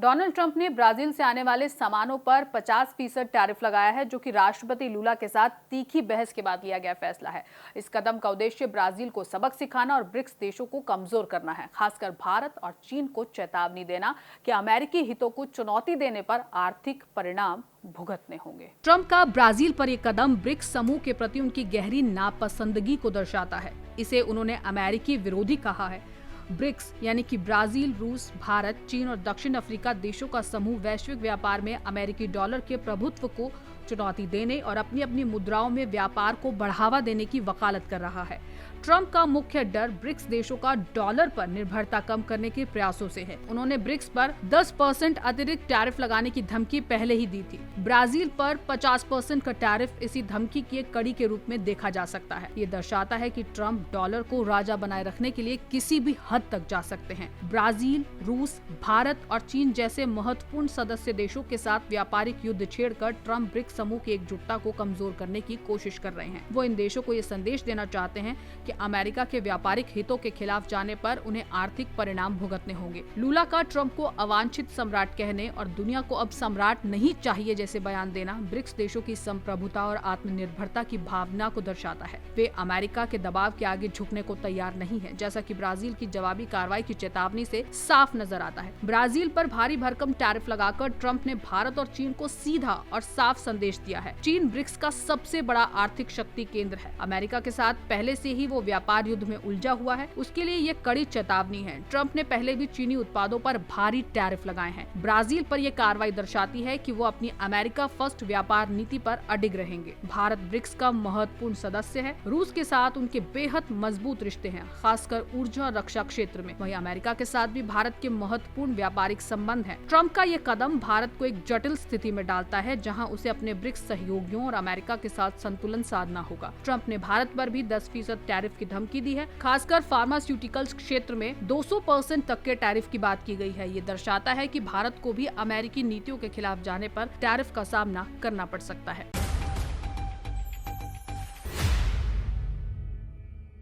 Donald Trump ने Brazil से आने वाले सामानों पर 50% टैरिफ लगाया है, जो कि राष्ट्रपति लूला के साथ तीखी बहस के बाद लिया गया फैसला है। इस कदम का उद्देश्य ब्राजील को सबक सिखाना और ब्रिक्स देशों को कमजोर करना है, खासकर भारत और चीन को चेतावनी देना कि अमेरिकी हितों को चुनौती देने पर आर्थिक परिणाम भुगतने होंगे। ट्रंप का ब्राजील पर यह कदम ब्रिक्स समूह के प्रति उनकी गहरी नापसंदगी को दर्शाता है। इसे उन्होंने अमेरिकी विरोधी कहा है। ब्रिक्स यानी कि ब्राजील, रूस, भारत, चीन और दक्षिण अफ्रीका देशों का समूह वैश्विक व्यापार में अमेरिकी डॉलर के प्रभुत्व को चुनौती देने और अपनी अपनी मुद्राओं में व्यापार को बढ़ावा देने की वकालत कर रहा है। ट्रंप का मुख्य डर ब्रिक्स देशों का डॉलर पर निर्भरता कम करने के प्रयासों से है। उन्होंने ब्रिक्स पर 10% अतिरिक्त टैरिफ लगाने की धमकी पहले ही दी थी। ब्राजील पर 50% का टैरिफ इसी धमकी की एक कड़ी के रूप में देखा जा सकता है। ये दर्शाता है कि ट्रंप डॉलर को राजा बनाए रखने के लिए किसी भी हद तक जा सकते हैं। ब्राजील, रूस, भारत और चीन जैसे महत्वपूर्ण सदस्य देशों के साथ व्यापारिक युद्ध छेड़कर ट्रंप ब्रिक्स समूह की एकजुटता को कमजोर करने की कोशिश कर रहे हैं। वो इन देशों को ये संदेश देना चाहते हैं कि अमेरिका के व्यापारिक हितों के खिलाफ जाने पर उन्हें आर्थिक परिणाम भुगतने होंगे। लूला का ट्रंप को अवांछित सम्राट कहने और दुनिया को अब सम्राट नहीं चाहिए जैसे बयान देना ब्रिक्स देशों की संप्रभुता और आत्मनिर्भरता की भावना को दर्शाता है। वे अमेरिका के दबाव के आगे झुकने को तैयार नहीं है, जैसा कि ब्राजील की जवाबी कार्रवाई की चेतावनी से साफ नजर आता है। ब्राजील पर भारी भरकम टैरिफ लगाकर ट्रंप ने भारत और चीन को सीधा और साफ संदेश दिया है। चीन ब्रिक्स का सबसे बड़ा आर्थिक शक्ति केंद्र है। अमेरिका के साथ पहले से ही वो व्यापार युद्ध में उलझा हुआ है। उसके लिए ये कड़ी चेतावनी है। ट्रंप ने पहले भी चीनी उत्पादों पर भारी टैरिफ लगाए हैं। ब्राजील पर यह कार्रवाई दर्शाती है कि वो अपनी अमेरिका फर्स्ट व्यापार नीति पर अडिग रहेंगे। भारत ब्रिक्स का महत्वपूर्ण सदस्य है। रूस के साथ उनके बेहद मजबूत रिश्ते हैं, खासकर ऊर्जा रक्षा क्षेत्र में। वहीं अमेरिका के साथ भी भारत के महत्वपूर्ण व्यापारिक संबंध हैं। ट्रंप का ये कदम भारत को एक जटिल स्थिति में डालता है, जहां उसे अपने ब्रिक्स सहयोगियों और अमेरिका के साथ संतुलन साधना होगा। ट्रंप ने भारत पर भी 10% टैरिफ की धमकी दी है। खासकर फार्मास्यूटिकल्स क्षेत्र में 200% तक के टैरिफ की बात की गई है। ये दर्शाता है कि भारत को भी अमेरिकी नीतियों के खिलाफ जाने पर टैरिफ का सामना करना पड़ सकता है।